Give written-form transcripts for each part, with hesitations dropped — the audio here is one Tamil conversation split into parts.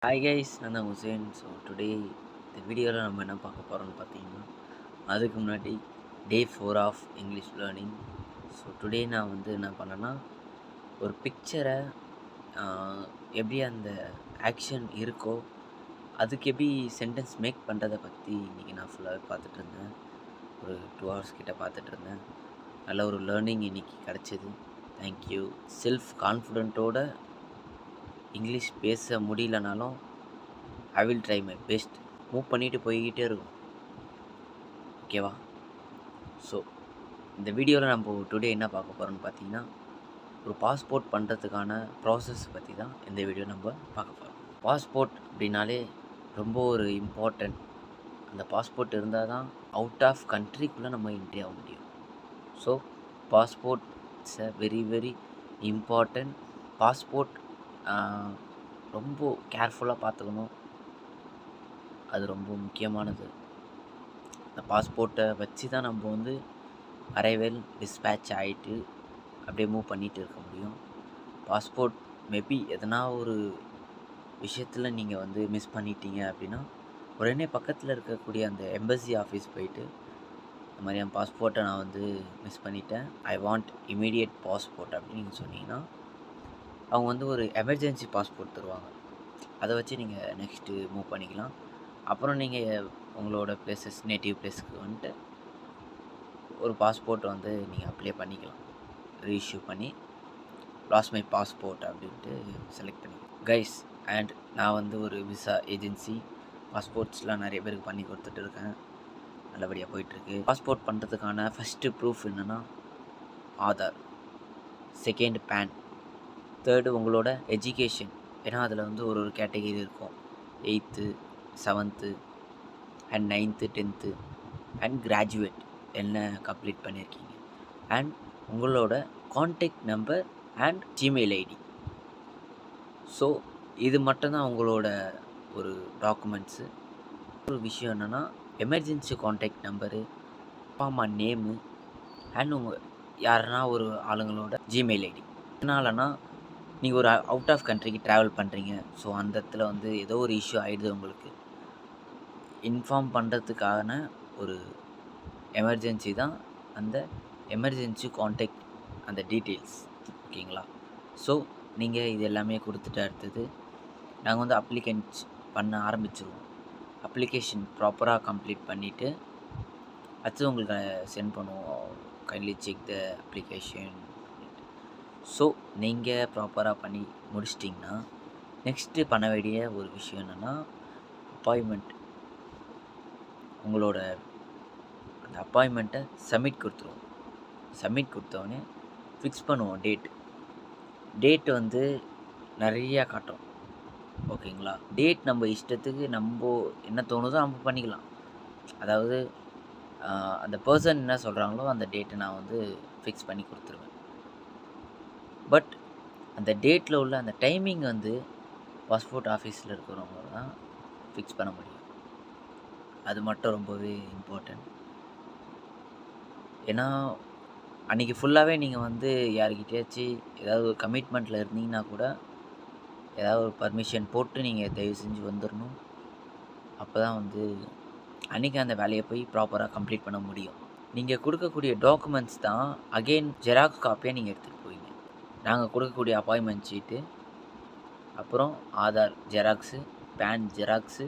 ஹாய் கைஸ், நான் தான் ஹுசேன். ஸோ டுடே இந்த வீடியோவில் நம்ம என்ன பார்க்க போகிறோம்னு பார்த்தீங்கன்னா, அதுக்கு முன்னாடி day 4 of English learning. So today நான் வந்து என்ன பண்ணேன்னா, ஒரு பிக்சரை எப்படி அந்த ஆக்ஷன் இருக்கோ அதுக்கு எப்படி சென்டென்ஸ் மேக் பண்ணுறதை பற்றி இன்றைக்கி நான் ஃபுல்லாகவே பார்த்துட்டு இருந்தேன். ஒரு 2 ஹவர்ஸ் கிட்ட பார்த்துட்டு இருந்தேன். நல்ல ஒரு லேர்னிங் இன்றைக்கி கிடச்சிது. தேங்க்யூ. செல்ஃப் கான்ஃபிடென்ட்டோட இங்கிலீஷ் பேச முடியலனாலும் I will try my best. Move பண்ணிவிட்டு போய்கிட்டே இருக்கும். ஓகேவா? ஸோ இந்த வீடியோவில் நம்ம டுடே என்ன பார்க்க போகிறோம்னு பார்த்தீங்கன்னா, ஒரு பாஸ்போர்ட் பண்ணுறதுக்கான ப்ராசஸ் பற்றி தான் இந்த வீடியோ நம்ம பார்க்க போகிறோம். பாஸ்போர்ட் அப்படின்னாலே ரொம்ப ஒரு இம்பார்ட்டண்ட். அந்த பாஸ்போர்ட் இருந்தால் தான் அவுட் ஆஃப் கண்ட்ரிக்குள்ளே நம்ம என்ட்ரி ஆக முடியும். So passport it's a very very important. Passport ரொம்ப கேர்ஃபுல்லாக பார்த்துக்கணும். அது ரொம்ப முக்கியமானது. அந்த பாஸ்போர்ட்டை வச்சு தான் நம்ம வந்து அரைவல் டிஸ்பேட்ச் ஆகிட்டு அப்படியே மூவ் பண்ணிகிட்டு இருக்க முடியும். பாஸ்போர்ட் மேபி எதனா ஒரு விஷயத்தில் நீங்கள் வந்து மிஸ் பண்ணிட்டீங்க அப்படின்னா, உடனே பக்கத்தில் இருக்கக்கூடிய அந்த எம்பசி ஆஃபீஸ் போயிட்டு, இந்த மாதிரி என் பாஸ்போர்ட்டை நான் வந்து மிஸ் பண்ணிட்டேன், ஐ வாண்ட் இமீடியட் பாஸ்போர்ட் அப்படின்னு நீங்கள் சொன்னீங்கன்னா, அவங்க வந்து ஒரு எமர்ஜென்சி பாஸ்போர்ட் தருவாங்க. அதை வச்சு நீங்கள் நெக்ஸ்ட்டு மூவ் பண்ணிக்கலாம். அப்புறம் நீங்கள் உங்களோட நேட்டிவ் பிளேஸுக்கு வந்துட்டு ஒரு பாஸ்போர்ட் வந்து நீங்கள் அப்ளை பண்ணிக்கலாம். ரீஇஷ்யூ பண்ணி லாஸ்ட் மை பாஸ்போர்ட் அப்படின்ட்டு செலக்ட் பண்ணிக்கலாம் கைஸ். அண்ட் நான் வந்து ஒரு விசா ஏஜென்சி பாஸ்போர்ட்ஸ்லாம் நிறைய பேருக்கு பண்ணி கொடுத்துட்டு இருக்கேன். நல்லபடியாக போயிட்டுருக்கு. பாஸ்போர்ட் பண்ணுறதுக்கான ஃபஸ்ட்டு ப்ரூஃப் என்னென்னா ஆதார், செகண்ட் பேன், தேர்டு உங்களோட எஜுகேஷன். ஏன்னா அதில் வந்து ஒரு கேட்டகிரி இருக்கும். 8th 7th and 9th 10th and graduate என்ன கம்ப்ளீட் பண்ணியிருக்கீங்க. அண்ட் உங்களோட contact number and Gmail ID. So இது மட்டும்தான் உங்களோட ஒரு டாக்குமெண்ட்ஸு. ஒரு விஷயம் என்னென்னா, எமர்ஜென்சி கான்டாக்ட் நம்பரு, அப்பா அம்மா நேமு அண்ட் உங்கள் யாருன்னா ஒரு ஆளுங்களோட ஜிமெயில் ஐடி. எதனாலனா நீங்கள் ஒரு அவுட் ஆஃப் கண்ட்ரிக்கு ட்ராவல் பண்ணுறீங்க. ஸோ அந்த இடத்துல வந்து ஏதோ ஒரு இஷ்யூ ஆகிடுது, உங்களுக்கு இன்ஃபார்ம் பண்ணுறதுக்கான ஒரு எமர்ஜென்சி தான் அந்த எமர்ஜென்சி கான்டாக்ட், அந்த டீட்டெயில்ஸ். ஓகேங்களா? ஸோ நீங்கள் இது எல்லாமே கொடுத்துட்டு அடுத்தது நாங்கள் வந்து அப்ளிகேஷன்ஸ் பண்ண ஆரம்பிச்சிருவோம். அப்ளிகேஷன் ப்ராப்பராக கம்ப்ளீட் பண்ணிவிட்டு அடுத்தது உங்களுக்கு சென்ட் பண்ணுவோம். Kindly check the application. So நீங்கள் ப்ராப்பராக பண்ணி முடிச்சிட்டிங்கன்னா நெக்ஸ்ட்டு பண்ண வேண்டிய ஒரு விஷயம் என்னென்னா அப்பாயின்மெண்ட். உங்களோட அந்த அப்பாயின்மெண்ட்டை சப்மிட் கொடுத்துருவோம். சப்மிட் கொடுத்தோடனே ஃபிக்ஸ் பண்ணுவோம் டேட் வந்து நிறையா காட்டும். ஓகேங்களா? டேட் நம்ம இஷ்டத்துக்கு நம்ம என்ன தோணுதோ நம்ம பண்ணிக்கலாம். அதாவது அந்த பர்சன் என்ன சொல்கிறாங்களோ அந்த டேட்டை நான் வந்து ஃபிக்ஸ் பண்ணி கொடுத்துருவேன். பட் அந்த டேட்டில் உள்ள அந்த டைமிங் வந்து பாஸ்போர்ட் ஆஃபீஸில் இருக்கிறவங்க தான் ஃபிக்ஸ் பண்ண முடியும். அது மட்டும் ரொம்பவே இம்பார்ட்டன்ட். ஏன்னா அன்றைக்கி ஃபுல்லாகவே நீங்கள் வந்து யாருக்கிட்டேயாச்சும் ஏதாவது ஒரு கமிட்மெண்ட்டில் இருந்தீங்கன்னா கூட ஏதாவது ஒரு பர்மிஷன் போட்டு நீங்கள் தயவு செஞ்சு வந்துடணும். அப்போ தான் வந்து அன்றைக்கி அந்த வேலையை போய் ப்ராப்பராக கம்ப்ளீட் பண்ண முடியும். நீங்கள் கொடுக்கக்கூடிய டாக்குமெண்ட்ஸ் தான் அகெயின் ஜெராக்ஸ் காப்பியாக நீங்கள் எடுத்துகிட்டு போவீங்க. நாங்கள் கொடுக்கக்கூடிய அப்பாயின்மெண்ட் ஷீட்டு, அப்புறம் Aadhaar xerox, PAN xerox,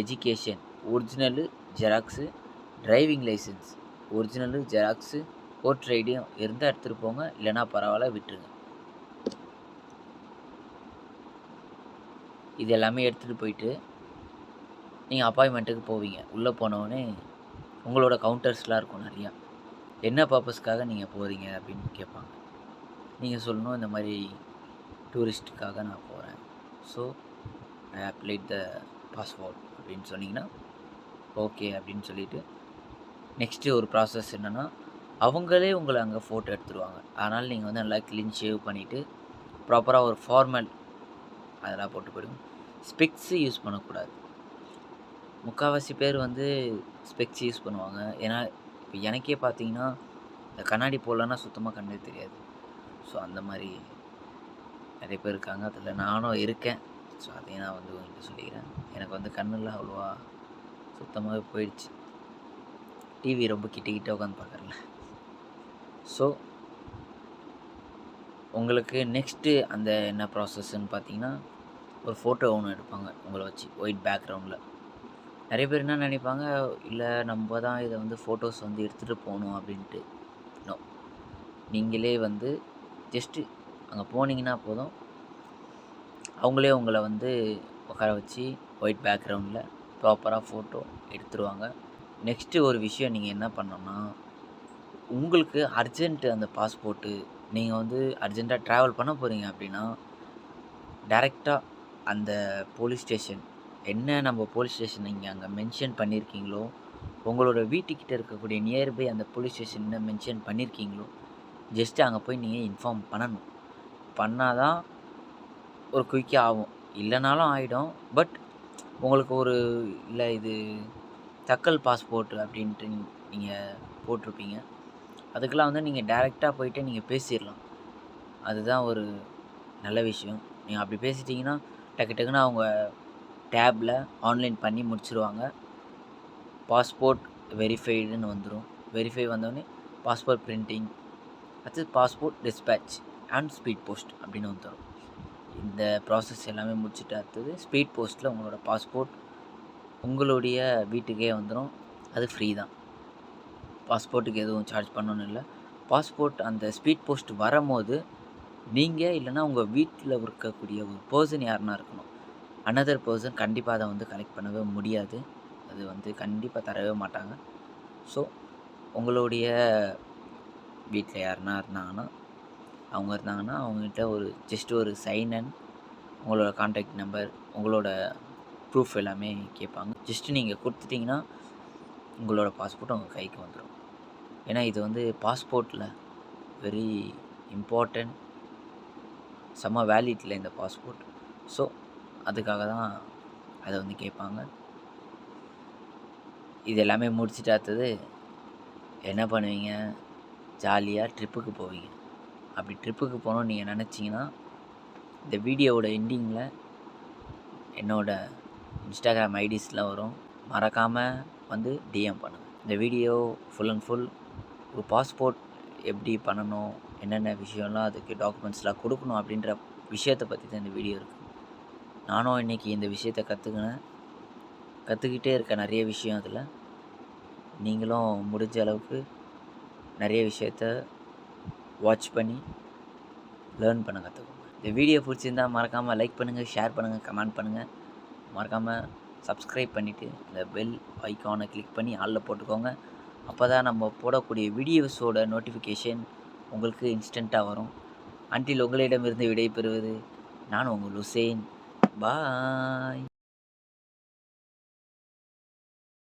education original xerox, driving licence original xerox, voter ஐடியும் இருந்தால் எடுத்துகிட்டு போங்க, இல்லைனா பரவாயில்ல விட்டுருங்க. இது எல்லாமே எடுத்துகிட்டு போயிட்டு நீங்கள் அப்பாயின்மெண்ட்டுக்கு போவீங்க. உள்ளே போனோடனே உங்களோட கவுண்டர்ஸ்லாம் இருக்கும் நிறையா. என்ன பர்பஸ்க்காக நீங்கள் போகிறீங்க அப்படின்னு கேட்பாங்க. நீங்கள் சொல்லணும், இந்த மாதிரி டூரிஸ்ட்டுக்காக நான் போகிறேன், so I applied the passport அப்படின்னு சொன்னீங்கன்னா ஓகே அப்படின்னு சொல்லிவிட்டு நெக்ஸ்ட்டு ஒரு ப்ராசஸ் என்னென்னா, அவங்களே உங்களை அங்கே ஃபோட்டோ எடுத்துருவாங்க. அதனால் நீங்கள் வந்து நல்லா க்ளீன் ஷேவ் பண்ணிவிட்டு ப்ராப்பராக ஒரு ஃபார்மல் அதெல்லாம் போட்டு போயிடுங்க. ஸ்பெக்ஸு யூஸ் பண்ணக்கூடாது. முக்கால்வாசி பேர் வந்து ஸ்பெக்ஸ் யூஸ் பண்ணுவாங்க. ஏன்னா இப்போ எனக்கே பார்த்தீங்கன்னா இந்த கண்ணாடி போடலன்னா சுத்தமாக கண்ணே தெரியாது. ஸோ அந்த மாதிரி நிறைய பேர் இருக்காங்க. அதில் நானும் இருக்கேன். ஸோ அதையும் நான் வந்து உங்கள்கிட்ட சொல்லிக்கிறேன். எனக்கு வந்து கண்ணெல்லாம் அவ்வளோவா சுத்தமாகவே போயிடுச்சு. டிவி ரொம்ப கிட்ட கிட்ட உட்காந்து பார்க்குறேன்ல. ஸோ உங்களுக்கு நெக்ஸ்ட்டு அந்த என்ன ப்ராசஸ்ன்னு பார்த்தீங்கன்னா, ஒரு ஃபோட்டோ ஒன்று எடுப்பாங்க உங்கள வச்சு ஒயிட் பேக்ரவுண்டில். நிறைய பேர் என்ன நினைப்பாங்க, இல்லை நம்ம தான் இதை வந்து ஃபோட்டோஸ் வந்து எடுத்துகிட்டு போகணும் அப்படின்ட்டு. நோ, நீங்களே வந்து ஜஸ்ட்டு அங்கே போனீங்கன்னா போதும், அவங்களே உங்களை வந்து உட்கார வச்சு ஒயிட் பேக்ரவுண்டில் ப்ராப்பராக ஃபோட்டோ எடுத்துருவாங்க. நெக்ஸ்ட்டு ஒரு விஷயம் நீங்கள் என்ன பண்ணணும்னா, உங்களுக்கு அர்ஜென்ட்டு அந்த பாஸ்போர்ட்டு, நீங்கள் வந்து அர்ஜென்ட்டாக ட்ராவல் பண்ண போகிறீங்க அப்படின்னா, டைரெக்டாக அந்த போலீஸ் ஸ்டேஷன் என்ன நம்ம போலீஸ் ஸ்டேஷன் நீங்கள் அங்கே மென்ஷன் பண்ணியிருக்கீங்களோ, உங்களோட வீட்டுக்கிட்ட இருக்கக்கூடிய நியர்பை அந்த போலீஸ் ஸ்டேஷன் என்ன மென்ஷன் பண்ணியிருக்கீங்களோ, ஜஸ்ட்டு அங்கே போய் நீங்கள் இன்ஃபார்ம் பண்ணணும். பண்ணால் தான் ஒரு குயிக்காக ஆகும். இல்லைனாலும் ஆகிடும். பட் உங்களுக்கு ஒரு இல்லை இது தக்கல் பாஸ்போர்ட் அப்படின்ட்டு நீங்கள் போட்டிருப்பீங்க. அதுக்கெல்லாம் வந்து நீங்கள் டைரெக்டாக போயிட்டு நீங்கள் பேசிடலாம். அதுதான் ஒரு நல்ல விஷயம். நீங்கள் அப்படி பேசிட்டிங்கன்னா டக்கு டக்குன்னு அவங்க டேப்பில் ஆன்லைன் பண்ணி முடிச்சிருவாங்க. பாஸ்போர்ட் வெரிஃபைடுன்னு வந்துடும். வெரிஃபை வந்தோடனே பாஸ்போர்ட் பிரிண்டிங், அடுத்து passport dispatch and speed post அப்படின்னு வந்துடும். இந்த ப்ராசஸ் எல்லாமே முடிச்சுட்டு அடுத்தது ஸ்பீட் போஸ்ட்டில் உங்களோட பாஸ்போர்ட் உங்களுடைய வீட்டுக்கே வந்துடும். அது ஃப்ரீ தான். பாஸ்போர்ட்டுக்கு எதுவும் சார்ஜ் பண்ணணும் இல்லை. பாஸ்போர்ட் அந்த ஸ்பீட் போஸ்ட் வரும்போது நீங்கள் இல்லைனா உங்கள் வீட்டில் இருக்கக்கூடிய ஒரு பர்சன் யாருன்னா இருக்கணும். அனதர் பர்சன் கண்டிப்பாக அதை வந்து கலெக்ட் பண்ணவே முடியாது. அது வந்து கண்டிப்பாக தரவே மாட்டாங்க. ஸோ உங்களுடைய வீட்டில் யாருன்னா இருந்தாங்கன்னா அவங்ககிட்ட ஒரு ஜஸ்ட் ஒரு சைன் அண்ட் உங்களோட கான்டாக்ட் நம்பர், உங்களோட ப்ரூஃப் எல்லாமே கேட்பாங்க. ஜஸ்ட்டு நீங்கள் கொடுத்துட்டிங்கன்னா உங்களோட பாஸ்போர்ட் உங்கள் கைக்கு வந்துடும். ஏன்னா இது வந்து பாஸ்போர்ட்டில் வெரி இம்பார்ட்டண்ட், செம்ம வேலிட்டில் இந்த பாஸ்போர்ட். ஸோ அதுக்காக தான் அதை வந்து கேட்பாங்க. இது எல்லாமே முடிச்சுட்டு அடுத்தது என்ன பண்ணுவீங்க, ஜாலியாக ட்ரிப்புக்கு போவீங்க. அப்படி ட்ரிப்புக்கு போகணுன்னு நீங்கள் நினச்சிங்கன்னா இந்த வீடியோவோட எண்டிங்கில் என்னோடய இன்ஸ்டாகிராம் ஐடிஸ்லாம் வரும். மறக்காமல் வந்து டிஎம் பண்ணுங்கள். இந்த வீடியோ ஃபுல் அண்ட் ஃபுல் ஒரு பாஸ்போர்ட் எப்படி பண்ணணும், என்னென்ன விஷயம்லாம் அதுக்கு டாக்குமெண்ட்ஸ்லாம் கொடுக்கணும் அப்படின்ற விஷயத்தை பற்றி தான் இந்த வீடியோ இருக்குது. நானும் இன்றைக்கி இந்த விஷயத்தை கற்றுக்கிட்டே இருக்க நிறைய விஷயம் அதில். நீங்களும் முடிஞ்ச அளவுக்கு நிறைய விஷயத்த வாட்ச் பண்ணி லேர்ன் பண்ண கற்றுக்கோங்க. இந்த வீடியோ பிடிச்சிருந்தால் மறக்காமல் லைக் பண்ணுங்கள், ஷேர் பண்ணுங்கள், கமெண்ட் பண்ணுங்கள். மறக்காமல் சப்ஸ்கிரைப் பண்ணிவிட்டு இந்த பெல் ஐக்கானை கிளிக் பண்ணி ஆளில் போட்டுக்கோங்க. அப்போ தான் நம்ம போடக்கூடிய வீடியோஸோட நோட்டிஃபிகேஷன் உங்களுக்கு இன்ஸ்டண்ட்டாக வரும். அன்டில் உங்களிடமிருந்து விடைபெறுவது நான் உங்கள் ஹுசேன். பாய்.